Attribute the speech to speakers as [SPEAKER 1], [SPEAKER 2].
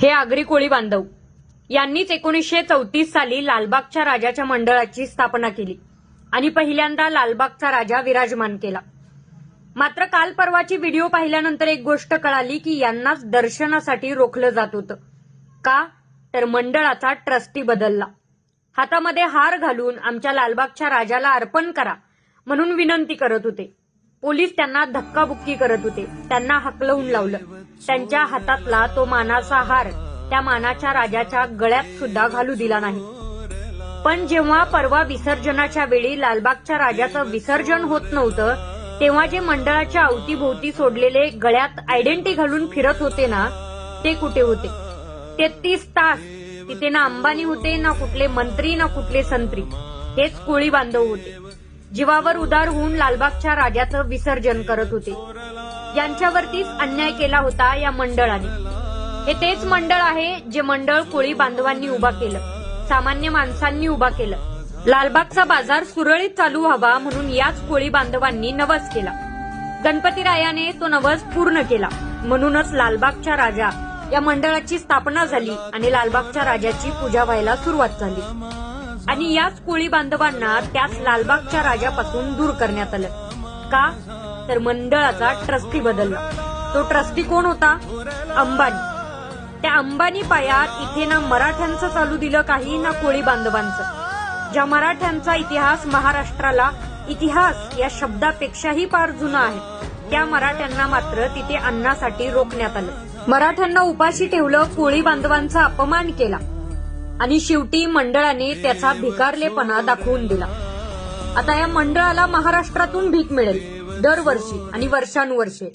[SPEAKER 1] हे आगरी कोळी बांधव यांनीच 1934 साली लालबागच्या राजाच्या मंडळाची स्थापना केली आणि पहिल्यांदा लालबागचा राजा विराजमान केला. मात्र काल परवाची व्हिडिओ पाहिल्यानंतर एक गोष्ट कळाली की यांनाच दर्शनासाठी रोखलं जात होतं. का तर मंडळाचा ट्रस्टी बदलला. हातामध्ये हार घालून आमच्या लालबागच्या राजाला अर्पण करा म्हणून विनंती करत होते. पोलीस त्यांना धक्काबुक्की करत होते. त्यांना हकलवून लावलं. त्यांच्या हातातला तो मानाचा हार त्या मानाच्या राजाच्या गळ्यात सुद्धा घालू दिला नाही. पण जेव्हा परवा विसर्जनाच्या वेळी लालबागच्या राजाचं विसर्जन होत नव्हतं तेव्हा जे मंडळाच्या अवतीभोवती सोडलेले गळ्यात आयडेंटिटी घालून फिरत होते ना, ते कुठे होते? 33 तास तिथे ना अंबानी होते, ना कुठले मंत्री, ना कुठले संत्री. हेच कोळी बांधव होते. जीवावर उदार होऊन लालबागच्या राजाचं विसर्जन करत होते. यांच्यावरतीच अन्याय केला होता या मंडळाने. हे तेच मंडळ आहे जे मंडळ कोळी बांधवांनी उभा केलं, सामान्य माणसांनी उभा केलं. लालबागचा बाजार सुरळीत चालू व्हावा म्हणून याच कोळी बांधवांनी नवस केला. गणपतीरायाने तो नवस पूर्ण केला. म्हणूनच लालबागच्या राजा या मंडळाची स्थापना झाली आणि लालबागच्या राजाची पूजा व्हायला सुरुवात झाली. आणि याच कोळी बांधवांना त्याच लालबागच्या राजापासून दूर करण्यात आलं. का तर मंडळाचा ट्रस्टी बदलला. तो ट्रस्टी कोण होता? अंबानी. त्या अंबानी पायात इथे ना मराठ्यांचं चालू दिलं काही, ना कोळी बांधवांचं. ज्या मराठ्यांचा इतिहास महाराष्ट्राला इतिहास या शब्दापेक्षाही फार जुना आहे, त्या मराठ्यांना मात्र तिथे अन्नासाठी रोखण्यात आलं. मराठ्यांना उपाशी ठेवलं, कोळी बांधवांचा अपमान केला आणि शेवटी मंडळाने त्याचा भिकारलेपणा दाखवून दिला. आता या मंडळाला महाराष्ट्रातून भीक मिळेल दरवर्षी आणि वर्षानुवर्षे.